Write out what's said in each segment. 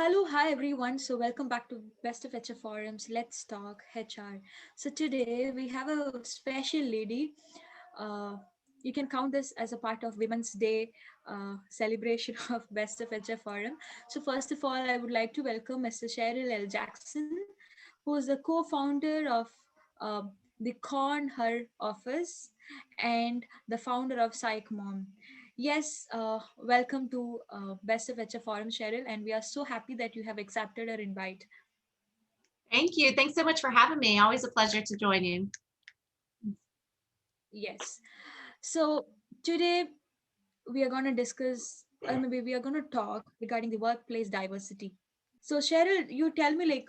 Hello, hi everyone. So, welcome back to Best of HR Forums. Let's talk HR. So, today we have a special lady. Uh, you can count this as a part of Women's Day celebration of Best of HR Forum. So, first of all, I would like to welcome Mr. Cheryl L Jackson, who is the co founder of uh, the Corn Her Office and the founder of Psych Mom. Yes, welcome to Best of HR Forum, Cheryl, and we are so happy that you have accepted our invite. Thank you. Thanks so much for having me. Always a pleasure to join you. Yes. So today we are going to discuss, or maybe we are going to talk regarding the workplace diversity. So Cheryl, you tell me, like,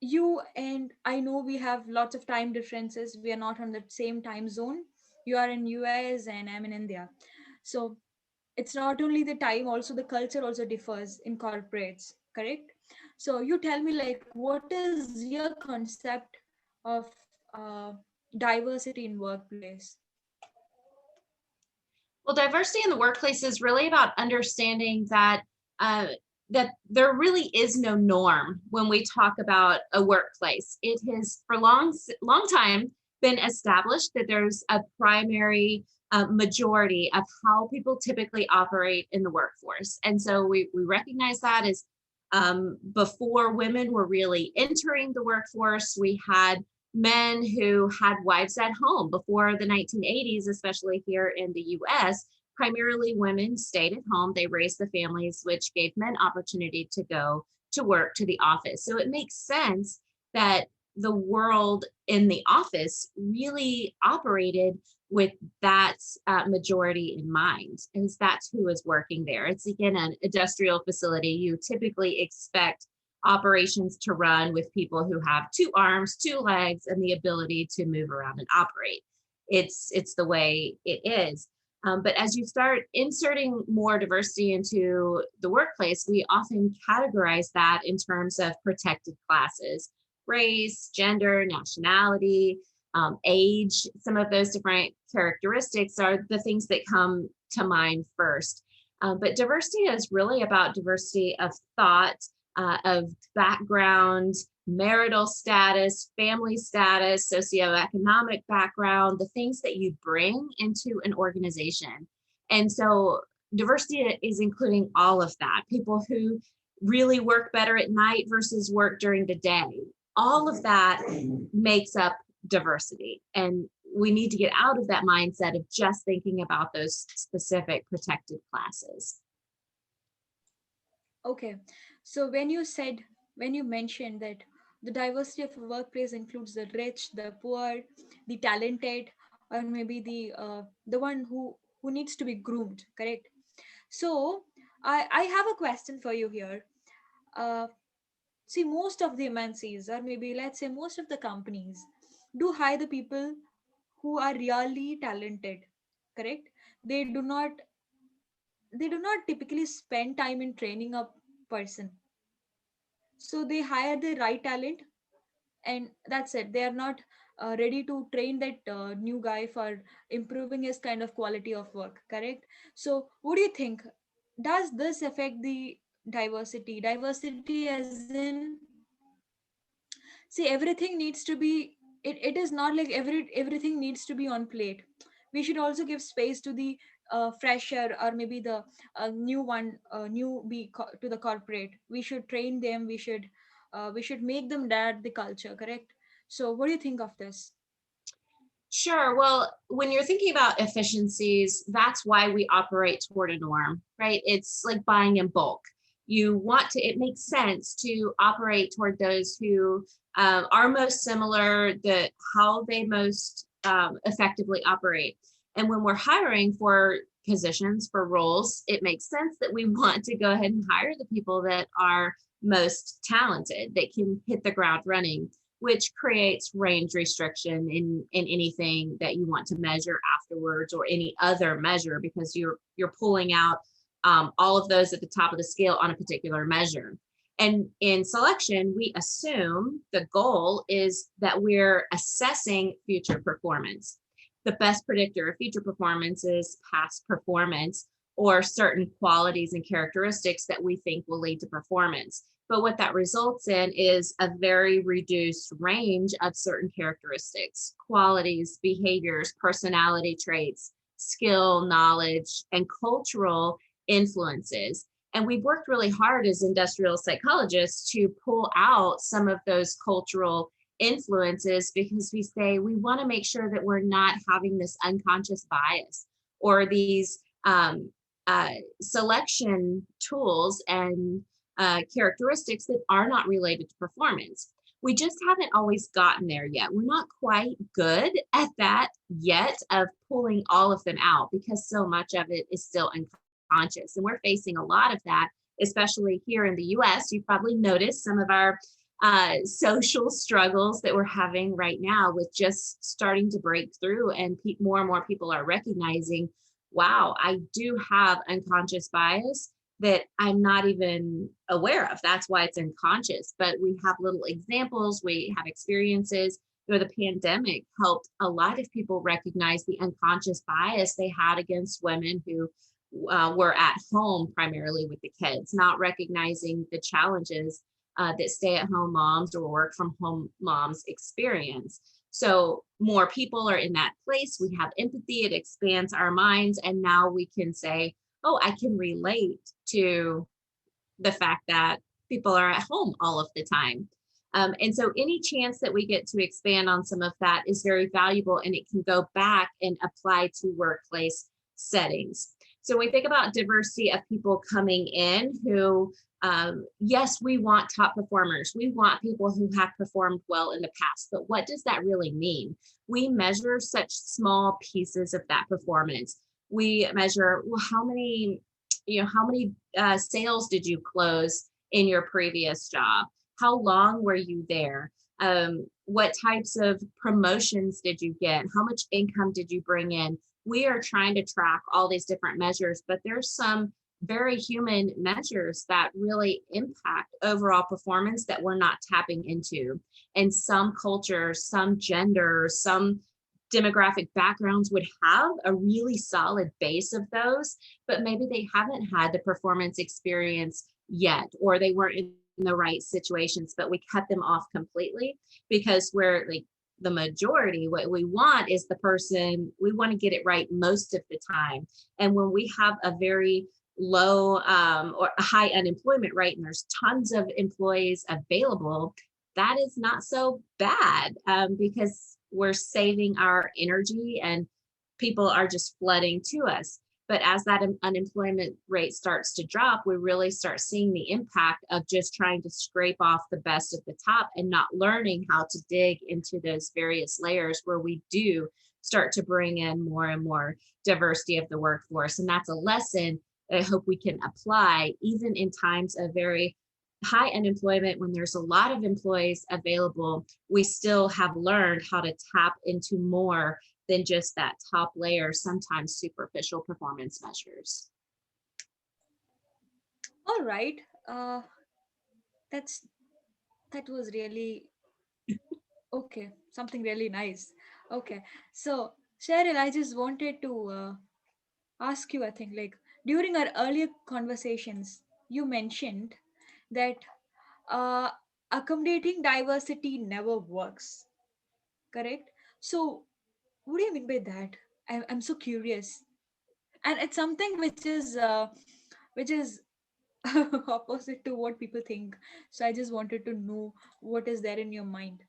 you and I know we have lots of time differences. We are not on the same time zone. You are in US and I'm in India. So it's not only the time, also the culture also differs in corporates, correct? So you tell me, like, what is your concept of diversity in workplace? Well, diversity in the workplace is really about understanding uh, that there really is no norm when we talk about a workplace. It has for long time been established that there's a primary majority of how people typically operate in the workforce, and so we recognize that as before women were really entering the workforce, we had men who had wives at home before the 1980s, especially here in the US. Primarily women stayed at home. They raised the families, which gave men opportunity to go to work to the office. So it makes sense that the world in the office really operated with that majority in mind, and that's who is working there. It's again an industrial facility. You typically expect operations to run with people who have two arms, two legs, and the ability to move around and operate. It's the way it is. But as you start inserting more diversity into the workplace, we often categorize that in terms of protected classes: race, gender, nationality, age. Some of those different characteristics are the things that come to mind first. But diversity is really about diversity of thought, of background, marital status, family status, socioeconomic background, the things that you bring into an organization. And so diversity is including all of that. People who really work better at night versus work during the day. All of that makes up diversity. And we need to get out of that mindset of just thinking about those specific protected classes. Okay, so when you mentioned that the diversity of a workplace includes the rich, the poor, the talented, or maybe the one who needs to be groomed, correct? So I have a question for you here. uh, See, most of the MNCs, or maybe let's say most of the companies, do hire the people who are really talented, correct? They do not they do not typically spend time in training a person. So they hire the right talent, and that's it. They are not ready to train that new guy for improving his kind of quality of work, correct? So what do you think, does this affect the diversity as in, see, everything needs to be, it is not like everything needs to be on plate. We should also give space to the fresher, or maybe the new one, to the corporate. We should train them. We should make them that the culture, correct? So what do you think of this? Sure. Well, when you're thinking about efficiencies, that's why we operate toward a norm, right? It's like buying in bulk. It makes sense to operate toward those who are most similar, how they most effectively operate. And when we're hiring for positions, for roles, it makes sense that we want to go ahead and hire the people that are most talented, that can hit the ground running, which creates range restriction in anything that you want to measure afterwards, or any other measure, because you're pulling out all of those at the top of the scale on a particular measure. And in selection, we assume the goal is that we're assessing future performance. The best predictor of future performance is past performance. or certain qualities and characteristics that we think will lead to performance. But what that results in is a very reduced range of certain characteristics, qualities, behaviors, personality traits, skill, knowledge, and cultural influences. And we've worked really hard as industrial psychologists to pull out some of those cultural influences, because we say we want to make sure that we're not having this unconscious bias or these selection tools and characteristics that are not related to performance. We just haven't always gotten there yet. We're not quite good at that yet, of pulling all of them out, because so much of it is still unconscious. And we're facing a lot of that, especially here in the US. You've probably noticed some of our social struggles that we're having right now, with just starting to break through, and more and more people are recognizing, wow, I do have unconscious bias that I'm not even aware of. That's why it's unconscious. But we have little examples, we have experiences. The pandemic helped a lot of people recognize the unconscious bias they had against women who were at home primarily with the kids, not recognizing the challenges that stay-at-home moms or work-from-home moms experience. So more people are in that place. We have empathy. It expands our minds. And now we can say, oh, I can relate to the fact that people are at home all of the time. And so any chance that we get to expand on some of that is very valuable, and it can go back and apply to workplace settings. So when we think about diversity of people coming in who, yes, we want top performers. We want people who have performed well in the past, but what does that really mean? We measure such small pieces of that performance. We measure, well, how many sales did you close in your previous job? How long were you there? What types of promotions did you get? How much income did you bring in? We are trying to track all these different measures, but there's some very human measures that really impact overall performance that we're not tapping into. And some cultures, some genders, some demographic backgrounds would have a really solid base of those, but maybe they haven't had the performance experience yet, or they weren't in the right situations, but we cut them off completely, because we're like, the majority, what we want is the person, we want to get it right most of the time. And when we have a very low or a high unemployment rate, and there's tons of employees available, that is not so bad, because we're saving our energy and people are just flooding to us. But as that unemployment rate starts to drop, we really start seeing the impact of just trying to scrape off the best of the top and not learning how to dig into those various layers where we do start to bring in more and more diversity of the workforce. And that's a lesson that I hope we can apply even in times of very high unemployment. When there's a lot of employees available, we still have learned how to tap into more than just that top layer, sometimes superficial performance measures. All right. That's that was really okay. Something really nice. Okay. So, Cheryl, I just wanted to ask you, I think, like during our earlier conversations, you mentioned that uh, accommodating diversity never works, correct? So, what do you mean by that? I'm so curious. And it's something which is opposite to what people think. So I just wanted to know what is there in your mind.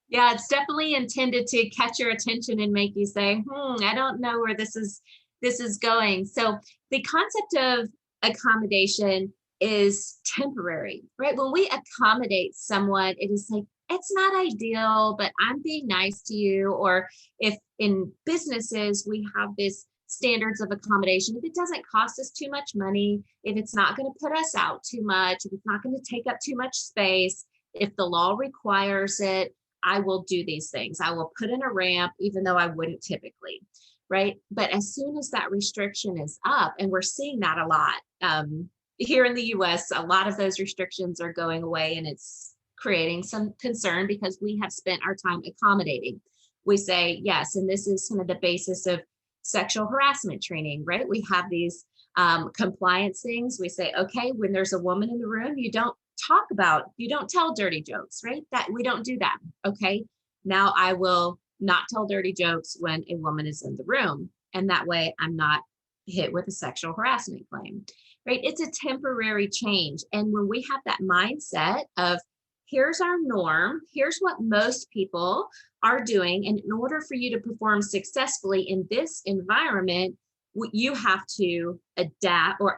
Yeah, it's definitely intended to catch your attention and make you say, I don't know where this is going. So the concept of accommodation is temporary, right? When we accommodate someone, it is like, it's not ideal, but I'm being nice to you. Or if in businesses, we have this standards of accommodation, if it doesn't cost us too much money, if it's not going to put us out too much, if it's not going to take up too much space, if the law requires it, I will do these things. I will put in a ramp, even though I wouldn't typically, right? But as soon as that restriction is up, and we're seeing that a lot here in the US, a lot of those restrictions are going away, and it's creating some concern because we have spent our time accommodating. We say yes, and this is kind of the basis of sexual harassment training, right? We have these Compliance things, we say, okay, when there's a woman in the room, you don't tell dirty jokes, right? That we don't do that. Okay. Now I will not tell dirty jokes when a woman is in the room. And that way I'm not hit with a sexual harassment claim, right? It's a temporary change. And when we have that mindset of here's our norm, here's what most people are doing. And in order for you to perform successfully in this environment, you have to adapt or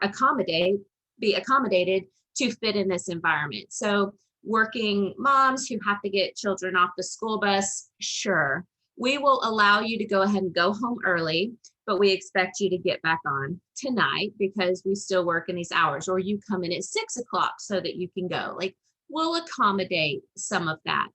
be accommodated to fit in this environment. So working moms who have to get children off the school bus, sure, we will allow you to go ahead and go home early, but we expect you to get back on tonight because we still work in these hours, or you come in at 6 o'clock so that you can go. Like, we'll accommodate some of that.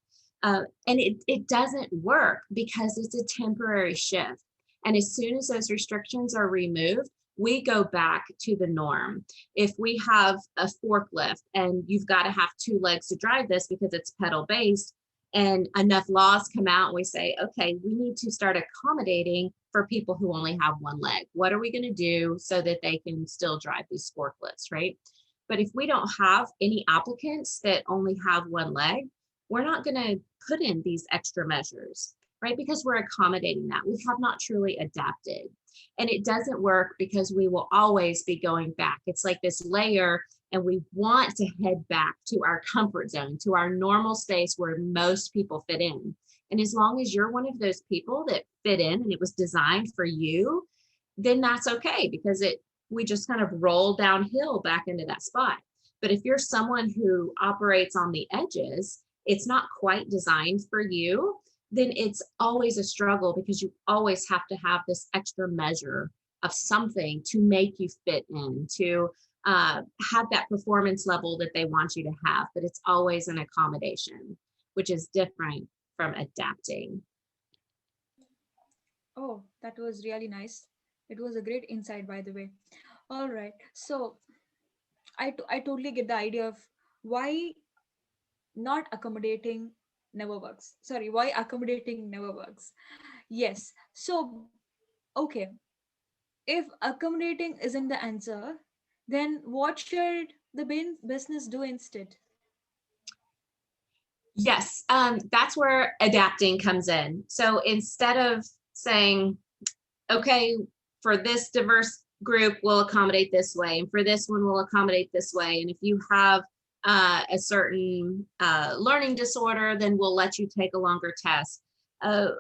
And it doesn't work because it's a temporary shift. And as soon as those restrictions are removed, we go back to the norm. If we have a forklift and you've got to have two legs to drive this because it's pedal based, and enough laws come out and we say, okay, we need to start accommodating for people who only have one leg. What are we going to do so that they can still drive these forklifts, right? But if we don't have any applicants that only have one leg, we're not going to put in these extra measures, right? Because we're accommodating that. We have not truly adapted. And it doesn't work because we will always be going back. It's like this layer, and we want to head back to our comfort zone, to our normal space where most people fit in. And as long as you're one of those people that fit in and it was designed for you, then that's okay, because we just kind of roll downhill back into that spot. But if you're someone who operates on the edges, it's not quite designed for you, then it's always a struggle because you always have to have this extra measure of something to make you fit in, to have that performance level that they want you to have. But it's always an accommodation, which is different from adapting. Oh, that was really nice. It was a great insight, by the way. All right. So I totally get the idea of why not accommodating never works. Sorry, why accommodating never works. Yes. So, okay. If accommodating isn't the answer, then what should the business do instead? Yes, that's where adapting comes in. So instead of saying, okay, for this diverse group, we'll accommodate this way, and for this one, we'll accommodate this way. And if you have a certain learning disorder, then we'll let you take a longer test. And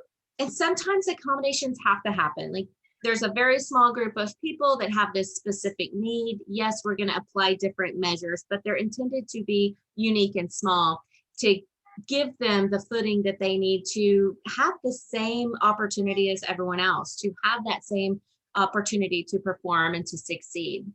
sometimes accommodations have to happen. Like, there's a very small group of people that have this specific need. Yes, we're going to apply different measures, but they're intended to be unique and small to give them the footing that they need to have the same opportunity as everyone else, to have that same opportunity to perform and to succeed.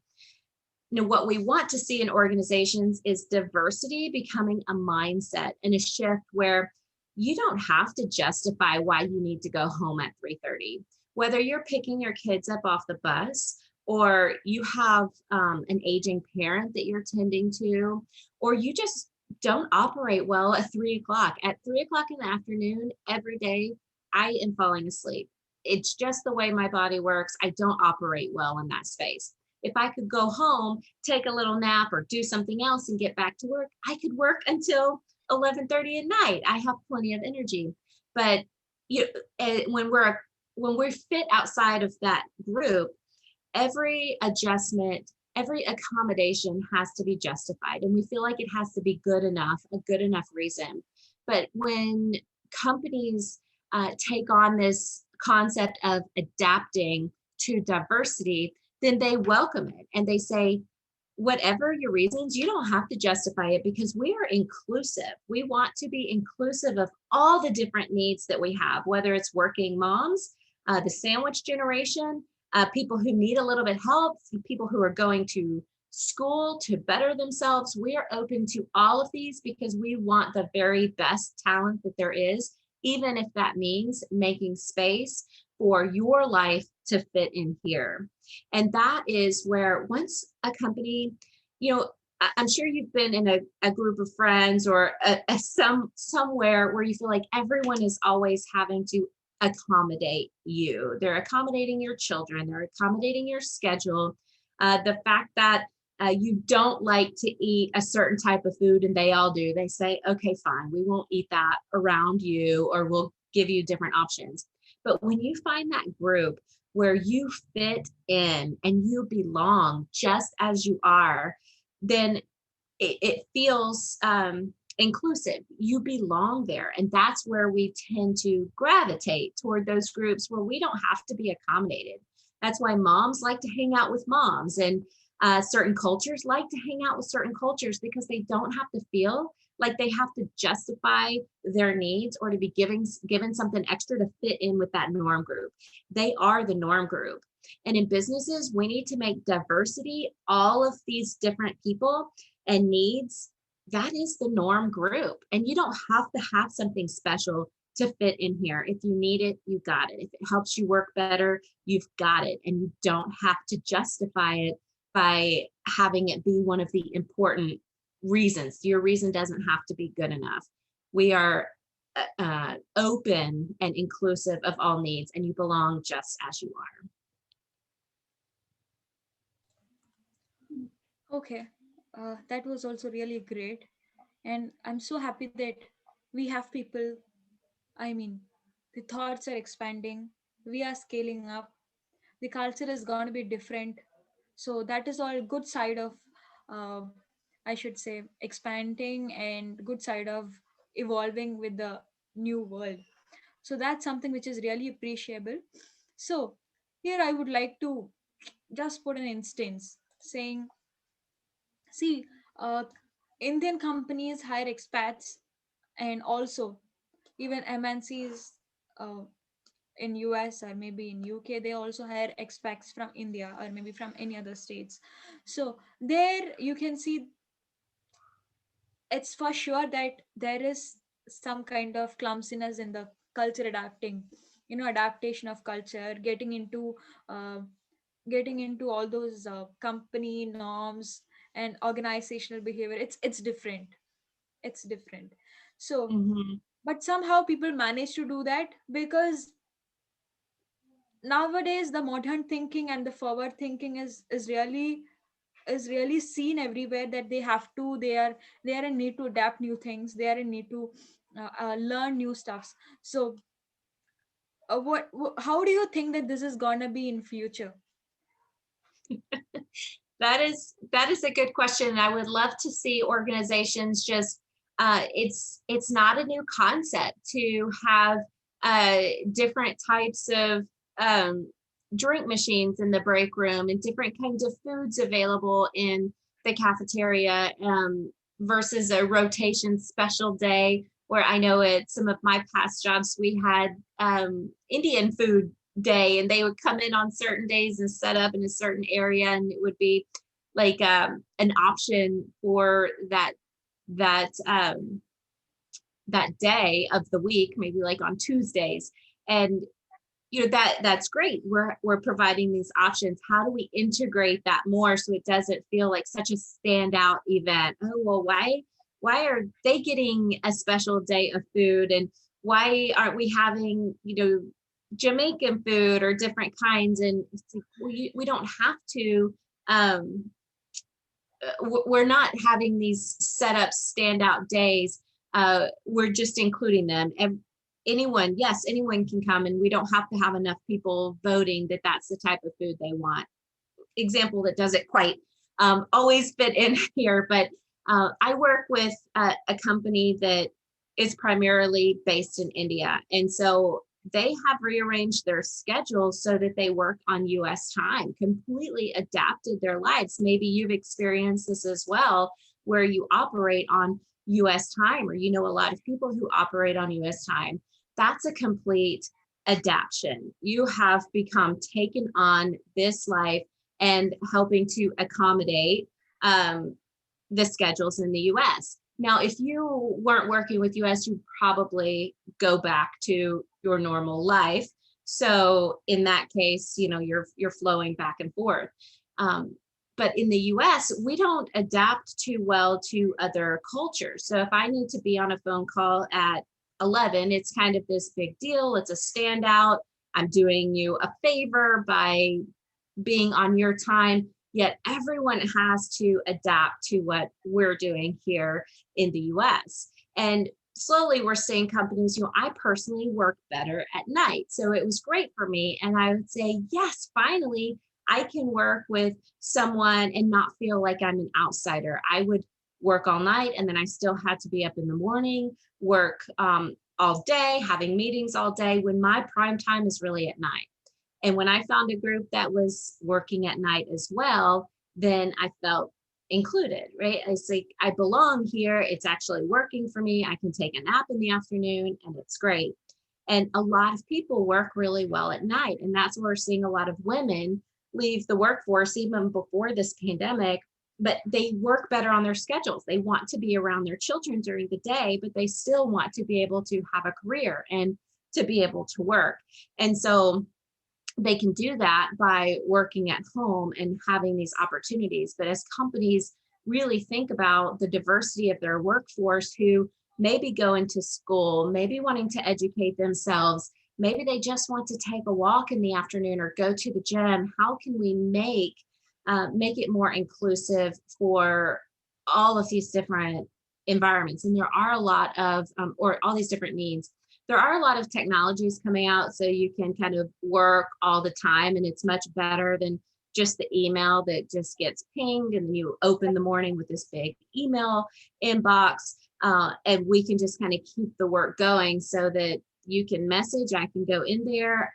What we want to see in organizations is diversity becoming a mindset and a shift where you don't have to justify why you need to go home at 3:30. Whether you're picking your kids up off the bus, or you have an aging parent that you're tending to, or you just don't operate well at 3 o'clock. At 3 o'clock in the afternoon, every day, I am falling asleep. It's just the way my body works. I don't operate well in that space. If I could go home, take a little nap, or do something else and get back to work, I could work until 11:30 at night. I have plenty of energy. But when we're fit outside of that group, every adjustment, every accommodation has to be justified, and we feel like it has to be good enough, a good enough reason. But when companies take on this concept of adapting to diversity, then they welcome it and they say, whatever your reasons, you don't have to justify it, because we are inclusive. We want to be inclusive of all the different needs that we have, whether it's working moms, the sandwich generation, people who need a little bit help, people who are going to school to better themselves. We are open to all of these because we want the very best talent that there is, even if that means making space for your life to fit in here. And that is where, once a company, I'm sure you've been in a group of friends or somewhere where you feel like everyone is always having to accommodate you. They're accommodating your children, they're accommodating your schedule. The fact that you don't like to eat a certain type of food and they all do. They say, okay, fine, we won't eat that around you, or we'll give you different options. But when you find that group where you fit in and you belong just as you are, then it feels inclusive. You belong there. And that's where we tend to gravitate toward those groups where we don't have to be accommodated. That's why moms like to hang out with moms, and certain cultures like to hang out with certain cultures, because they don't have to feel like they have to justify their needs or to be given something extra to fit in with that norm group. They are the norm group. And in businesses, we need to make diversity, all of these different people and needs, that is the norm group. And you don't have to have something special to fit in here. If you need it, you got it. If it helps you work better, you've got it. And you don't have to justify it by having it be one of the important reasons. Your reason doesn't have to be good enough. We are open and inclusive of all needs, and you belong just as you are. Okay, that was also really great. And I'm so happy that we have people. I mean, the thoughts are expanding, we are scaling up, the culture is going to be different. So that is all good side of, uh, I should say, expanding, and good side of evolving with the new world. So that's something which is really appreciable. So here I would like to just put an instance saying, see, uh, Indian companies hire expats, and also even MNCs uh, in US or maybe in UK, they also hire expats from India or maybe from any other states. So there you can see, it's for sure that there is some kind of clumsiness in the culture adapting, adaptation of culture, uh, getting into all those company norms and organizational behavior. It's different. It's different. So Mhm. but somehow people manage to do that, because nowadays the modern thinking and the forward thinking is really seen everywhere, that they are in need to adapt new things, they are in need to learn new stuffs. So how do you think that this is gonna be in future? That is a good question. I would love to see organizations just it's not a new concept to have different types of um, drink machines in the break room and different kinds of foods available in the cafeteria, versus a rotation special day, where I know at some of my past jobs we had Indian food day, and they would come in on certain days and set up in a certain area, and it would be like an option for that that day of the week, maybe like on Tuesdays. And that's great. We're providing these options. How do we integrate that more so it doesn't feel like such a standout event? Oh, well, why are they getting a special day of food, and why aren't we having Jamaican food or different kinds? And it's like, we don't have to. Um, we're not having these set up standout days. We're just including them. Anyone, yes, anyone can come, and we don't have to have enough people voting that that's the type of food they want. Example that doesn't quite always fit in here, but I work with a company that is primarily based in India. And so they have rearranged their schedules so that they work on US time, completely adapted their lives. Maybe you've experienced this as well, where you operate on US time, or a lot of people who operate on US time. That's a complete adaptation. You have become taken on this life and helping to accommodate the schedules in the US. Now, if you weren't working with US, you probably go back to your normal life. So in that case, you're flowing back and forth. But in the US, we don't adapt too well to other cultures. So if I need to be on a phone call at 11, it's kind of this big deal. It's a standout. I'm doing you a favor by being on your time. yet everyone has to adapt to what we're doing here in the US. And slowly we're seeing companies, I personally work better at night. So it was great for me. And I would say, yes, finally, I can work with someone and not feel like I'm an outsider. I would work all night and then I still had to be up in the morning, work all day, having meetings all day when my prime time is really at night. And when I found a group that was working at night as well, then I felt included, right? I say, I belong here. It's actually working for me. I can take a nap in the afternoon and it's great. And a lot of people work really well at night. And that's where we're seeing a lot of women leave the workforce even before this pandemic, but they work better on their schedules. They want to be around their children during the day, but they still want to be able to have a career and to be able to work. And so they can do that by working at home and having these opportunities. But as companies really think about the diversity of their workforce who maybe go into school, maybe wanting to educate themselves, maybe they just want to take a walk in the afternoon or go to the gym, how can we make it more inclusive for all of these different environments? And there are a lot of, or all these different needs. There are a lot of technologies coming out so you can kind of work all the time, and it's much better than just the email that just gets pinged and you open the morning with this big email inbox. And we can just kind of keep the work going so that you can message, I can go in there,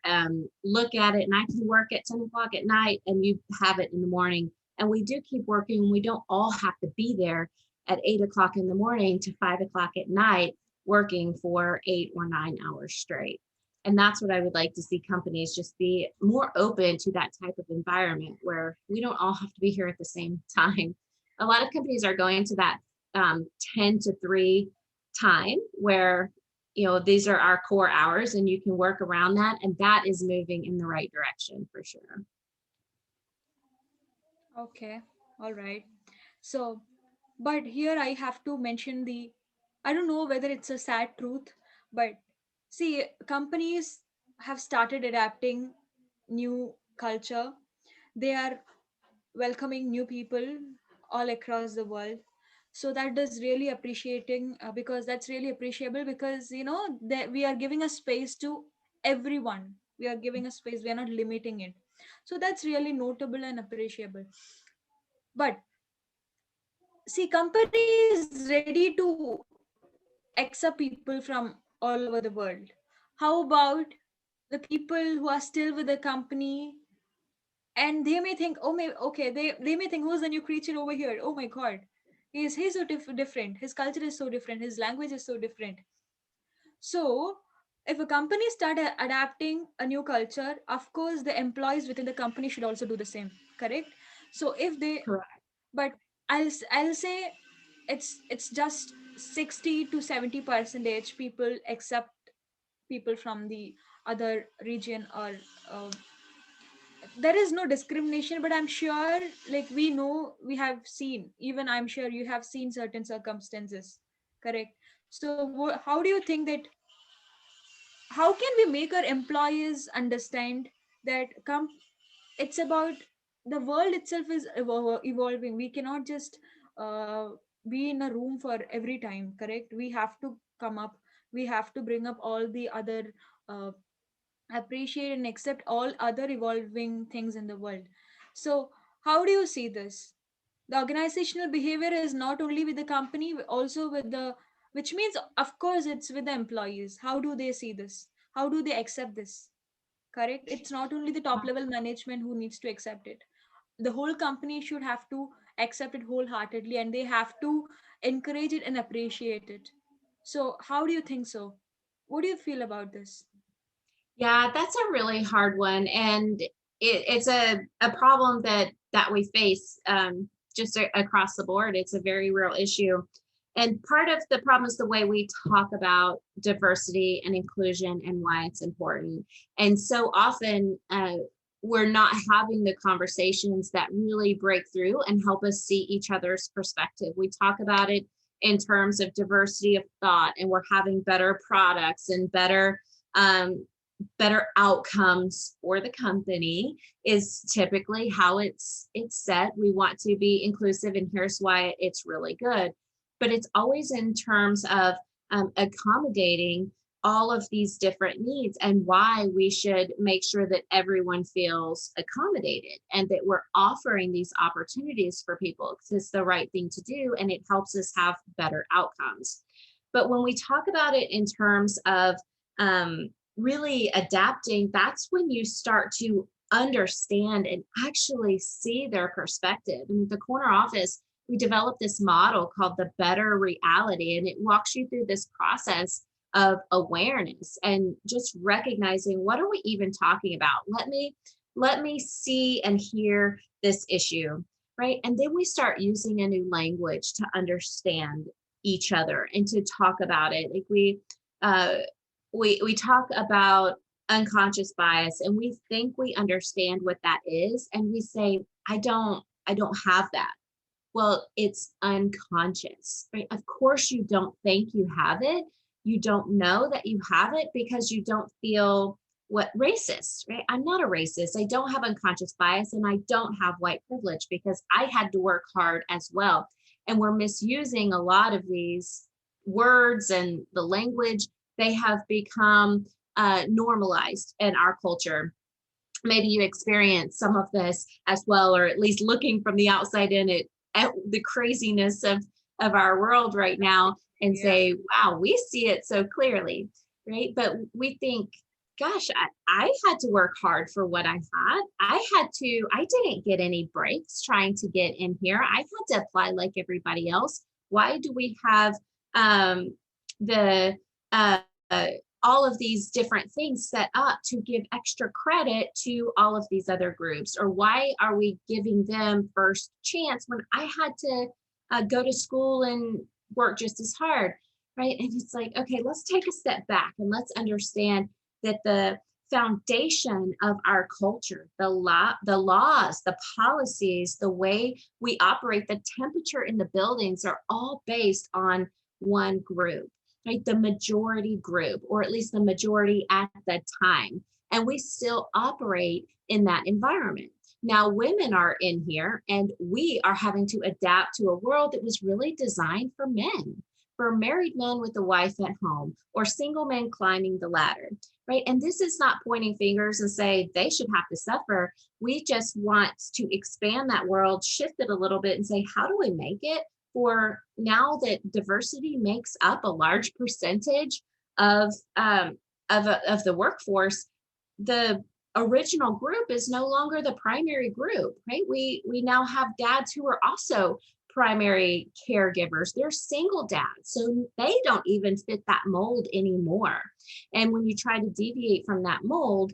look at it, and I can work at 10 o'clock at night and you have it in the morning. And we do keep working. We don't all have to be there at 8 o'clock in the morning to 5 o'clock at night working for 8 or 9 hours straight. And that's what I would like to see companies just be more open to, that type of environment where we don't all have to be here at the same time. A lot of companies are going to that 10 to 3 time where, these are our core hours and you can work around that. And that is moving in the right direction for sure. Okay, all right. So, but here I have to mention I don't know whether it's a sad truth, but see, companies have started adapting new culture. They are welcoming new people all across the world. So that is really appreciating, because that's really appreciable, because that we are giving a space to everyone. We are giving a space. We are not limiting it. So that's really notable and appreciable. But see, company is ready to accept people from all over the world. How about the people who are still with the company, and they may think, oh may okay, they may think, who's the new creature over here? Oh my god, he's so different. His culture is so different. His language is so different. So if a company start adapting a new culture, of course the employees within the company should also do the same. Correct? So if they, Correct. but I'll say it's just 60 to 70 percentage people accept people from the other region, or uh, there is no discrimination. But I'm sure, like, we know, we have seen, even I'm sure you have seen certain circumstances. Correct? So how do you think that, how can we make our employees understand that it's about, the world itself is evolving. We cannot just uh, be in a room for every time. Correct? We have to come up, we have to bring up all the other, uh, appreciate and accept all other evolving things in the world. So how do you see this? The organizational behavior is not only with the company, also with the, which means of course it's with the employees. How do they see this? How do they accept this? Correct? It's not only the top level management who needs to accept it. The whole company should have to accept it wholeheartedly, and they have to encourage it and appreciate it. So how do you think so? What do you feel about this? Yeah, that's a really hard one, and it's a problem that we face just across the board. It's a very real issue, and part of the problem is the way we talk about diversity and inclusion and why it's important. And so often we're not having the conversations that really break through and help us see each other's perspective. We talk about it in terms of diversity of thought, and we're having better products and better. Um, better outcomes for the company is typically how it's set. We want to be inclusive, and here's why it's really good. But it's always in terms of accommodating all of these different needs, and why we should make sure that everyone feels accommodated and that we're offering these opportunities for people, because it's the right thing to do and it helps us have better outcomes. But when we talk about it in terms of really adapting, that's when you start to understand and actually see their perspective. And at the corner office, we developed this model called the better reality, and it walks you through this process of awareness and just recognizing, what are we even talking about? Let me see and hear this issue, right? And then we start using a new language to understand each other and to talk about it. Like uh, we talk about unconscious bias, and we think we understand what that is, and we say, I don't have that. Well, it's unconscious, right? Of course you don't think you have it. You don't know that you have it because you don't feel what racist, right? I'm not a racist. I don't have unconscious bias, and I don't have white privilege because I had to work hard as well. And we're misusing a lot of these words and the language. They have become normalized in our culture. Maybe you experience some of this as well, or at least looking from the outside in at the craziness of our world right now, and Yeah. say, wow, we see it so clearly, right? But we think, gosh, I had to work hard for what I had. I didn't get any breaks trying to get in here. I had to apply like everybody else. Why do we have the uh, all of these different things set up to give extra credit to all of these other groups? Or why are we giving them first chance when I had to go to school and work just as hard, right? And it's like, okay, let's take a step back and let's understand that the foundation of our culture, the laws, the policies, the way we operate, the temperature in the buildings are all based on one group, right? The majority group, or at least the majority at the time. And we still operate in that environment. Now, women are in here, and we are having to adapt to a world that was really designed for men, for married men with a wife at home, or single men climbing the ladder, right? And this is not pointing fingers and say they should have to suffer. We just want to expand that world, shift it a little bit, and say, how do we make it for now that diversity makes up a large percentage of of the workforce? The original group is no longer the primary group, right? We now have dads who are also primary caregivers. They're single dads, so they don't even fit that mold anymore. And when you try to deviate from that mold,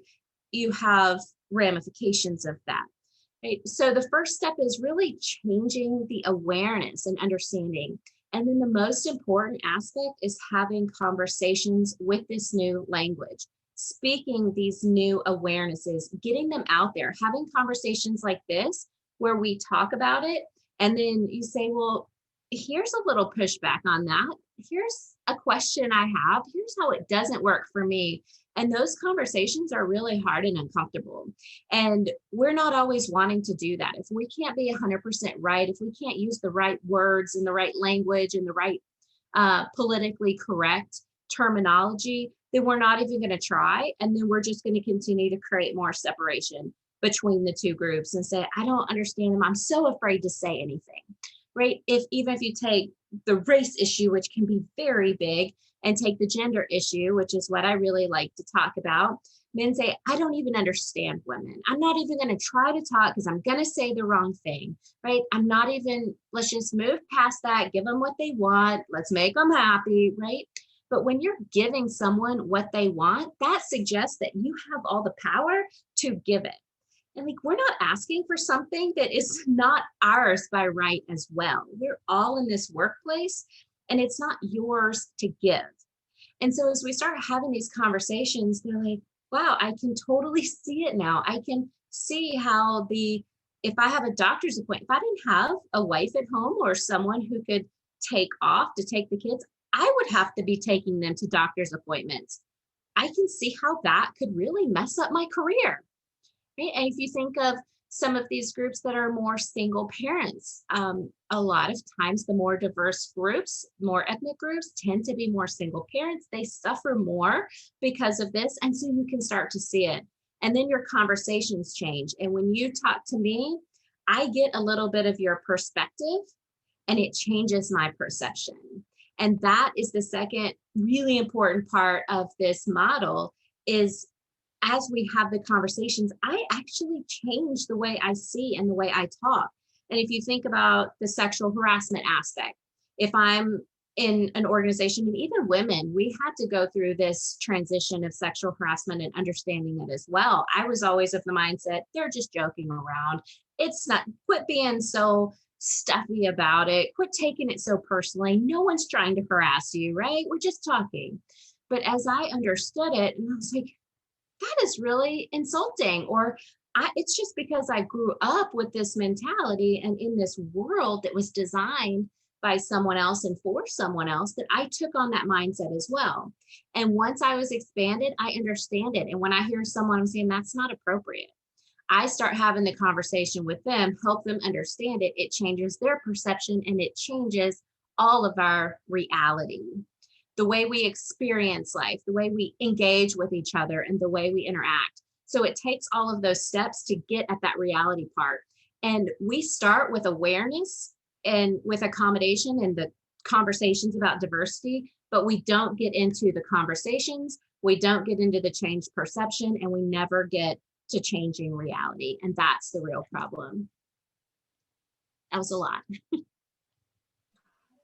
you have ramifications of that. Right? So the first step is really changing the awareness and understanding. And then the most important aspect is having conversations with this new language, speaking these new awarenesses, getting them out there, having conversations like this where we talk about it. And then you say, well, here's a little pushback on that. Here's a question I have. Here's how it doesn't work for me. And those conversations are really hard and uncomfortable. And we're not always wanting to do that. If we can't be 100% right, if we can't use the right words and the right language and the right politically correct terminology, then we're not even going to try. And then we're just going to continue to create more separation between the two groups and say, I don't understand them. I'm so afraid to say anything, right? Even if you take the race issue, which can be very big, and take the gender issue, which is what I really like to talk about, men say, I don't even understand women. I'm not even going to try to talk because I'm going to say the wrong thing, right? Let's just move past that, give them what they want, let's make them happy, right? But when you're giving someone what they want, that suggests that you have all the power to give it. And like, we're not asking for something that is not ours by right as well. We're all in this workplace, and it's not yours to give. And so as we start having these conversations, they're like, wow, I can totally see it now. I can see how if I have a doctor's appointment, if I didn't have a wife at home or someone who could take off to take the kids, I would have to be taking them to doctor's appointments. I can see how that could really mess up my career. Right? And if you think of some of these groups that are more single parents, a lot of times the more diverse groups, more ethnic groups tend to be more single parents. They suffer more because of this. And so you can start to see it. And then your conversations change. And when you talk to me, I get a little bit of your perspective and it changes my perception. And that is the second really important part of this model is as we have the conversations, I actually change the way I see and the way I talk. And if you think about the sexual harassment aspect, if I'm in an organization, and even women, we had to go through this transition of sexual harassment and understanding it as well. I was always of the mindset, they're just joking around. It's not, quit being so stuffy about it. Quit taking it so personally. No one's trying to harass you, right? We're just talking. But as I understood it, and I was like, that is really insulting. Or it's just because I grew up with this mentality and in this world that was designed by someone else and for someone else that I took on that mindset as well. And once I was expanded, I understand it. And when I hear someone saying that's not appropriate, I start having the conversation with them, help them understand it. It changes their perception and it changes all of our reality, the way we experience life, the way we engage with each other, and the way we interact. So it takes all of those steps to get at that reality part. And we start with awareness and with accommodation and the conversations about diversity, but we don't get into the conversations, we don't get into the changed perception, and we never get to changing reality. And that's the real problem. That was a lot.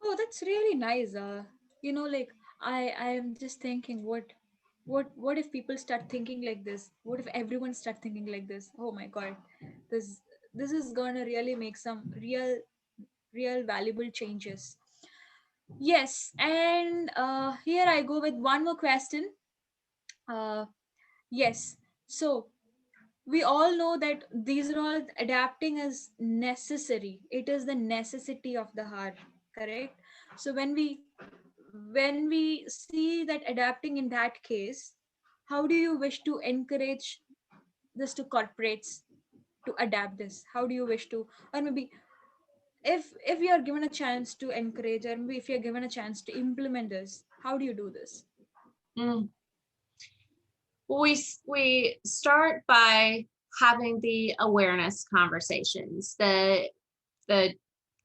Oh, that's really nice. Like I am just thinking, what if people start thinking like this? What if everyone start thinking like this? Oh my God, this this is gonna really make some real valuable changes. Yes, and here I go with one more question. Uh, yes, so we all know that these are all adapting is necessary. It is the necessity of the heart, correct? So when we see that adapting in that case, how do you wish to encourage this to corporates to adapt this? How do you wish to, or maybe if you are given a chance to encourage, or maybe if you're given a chance to implement this, how do you do this? Mm. We start by having the awareness conversations, the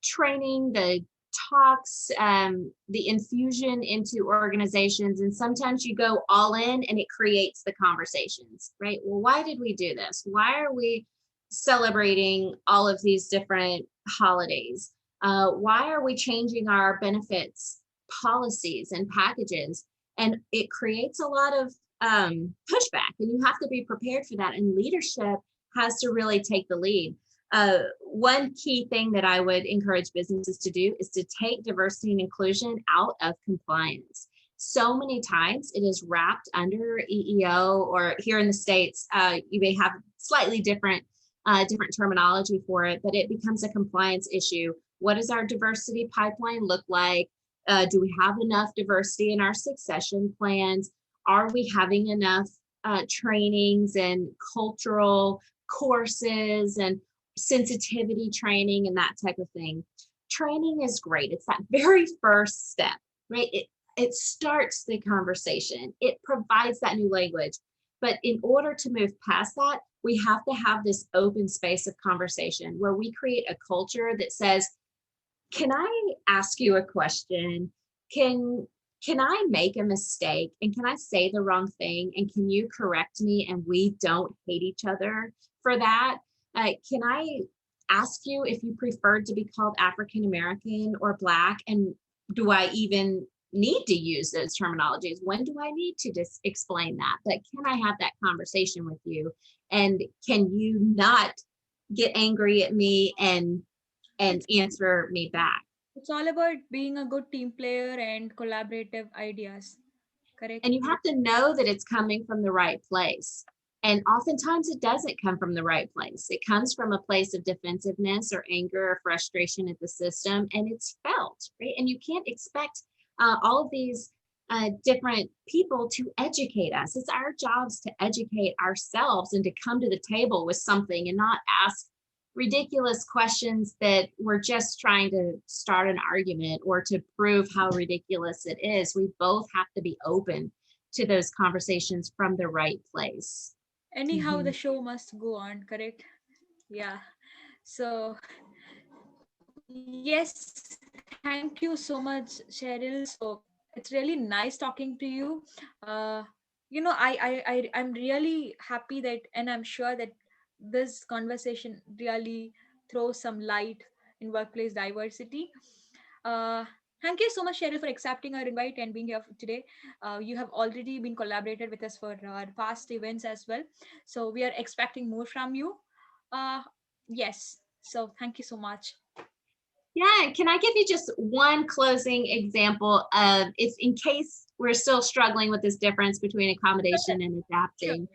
training, the talks, the infusion into organizations. And sometimes you go all in and it creates the conversations, right? Well, why did we do this? Why are we celebrating all of these different holidays? Why are we changing our benefits policies and packages? And it creates a lot of pushback, and you have to be prepared for that. And leadership has to really take the lead. One key thing that I would encourage businesses to do is to take diversity and inclusion out of compliance. So many times it is wrapped under EEO, or here in the States, you may have slightly different terminology for it, but it becomes a compliance issue. What does our diversity pipeline look like? Do we have enough diversity in our succession plans? Are we having enough trainings and cultural courses and sensitivity training and that type of thing? Training is great. It's that very first step, right? It starts the conversation. It provides that new language. But in order to move past that, we have to have this open space of conversation where we create a culture that says, can I ask you a question? Can I make a mistake, and can I say the wrong thing, and can you correct me and we don't hate each other for that? Can I ask you if you prefer to be called African American or Black, and do I even need to use those terminologies? When do I need to just explain that? But can I have that conversation with you, and can you not get angry at me and it's answer me back? it's all about being a good team player and collaborative ideas, correct? And you have to know that it's coming from the right place. And oftentimes it doesn't come from the right place. It comes from a place of defensiveness or anger or frustration at the system, and it's felt, right? And you can't expect all of these different people to educate us. It's our jobs to educate ourselves and to come to the table with something and not ask ridiculous questions that we're just trying to start an argument or to prove how ridiculous it is. We both have to be open to those conversations from the right place. Anyhow, Mm-hmm. the show must go on, correct? Yeah. So yes, thank you so much, Cheryl. So it's really nice talking to you. uh I'm really happy that, and I'm sure that this conversation really throws some light in workplace diversity. uh Thank you so much, Cheryl, for accepting our invite and being here today. You have already been collaborated with us for our past events as well, so we are expecting more from you. uh yes, so thank you so much. Yeah, can I give you just one closing example of, if in case we're still struggling with this difference between accommodation and Sure. adapting?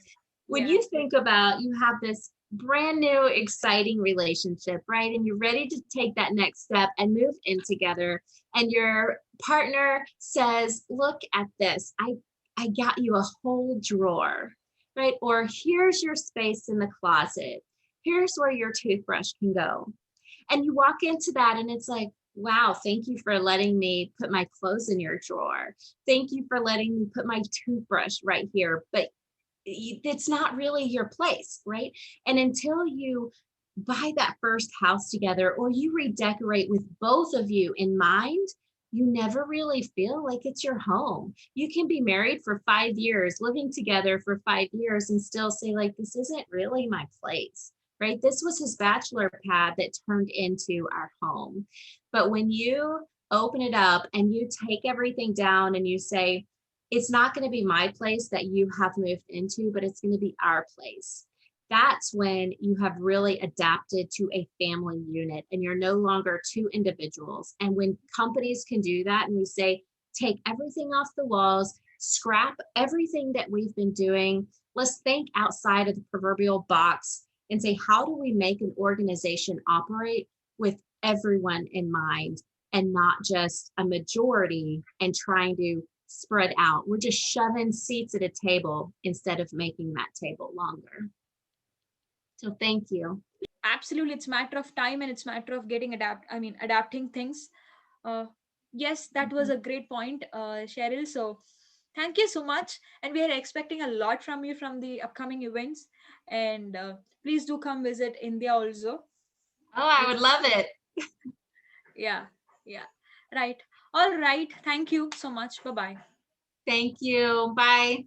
When Yeah. you think about, you have this brand new exciting relationship, right? And you're ready to take that next step and move in together, and your partner says, "Look at this. I got you a whole drawer." Right? Or, "Here's your space in the closet. Here's where your toothbrush can go." And you walk into that and it's like, "Wow, thank you for letting me put my clothes in your drawer. Thank you for letting me put my toothbrush right here." But it's not really your place, right? And until you buy that first house together, or you redecorate with both of you in mind, you never really feel like it's your home. You can be married for 5 years, living together for 5 years, and still say, like, "This isn't really my place." Right? This was his bachelor pad that turned into our home. But when you open it up and you take everything down and you say, "It's not going to be my place that you have moved into, but it's going to be our place." That's when you have really adapted to a family unit and you're no longer two individuals. And when companies can do that and we say, "Take everything off the walls, scrap everything that we've been doing, let's think outside of the proverbial box and say, how do we make an organization operate with everyone in mind and not just a majority and trying to spread out. We're just shoving seats at a table instead of making that table longer." So thank you. Absolutely, it's matter of time, and it's matter of getting adapting things. uh yes, that was a great point, Cheryl. So thank you so much, and we are expecting a lot from you from the upcoming events. And please do come visit India also. Oh, I would It's love it. Yeah, yeah, right. All right, thank you so much. Bye bye. Thank you. Bye.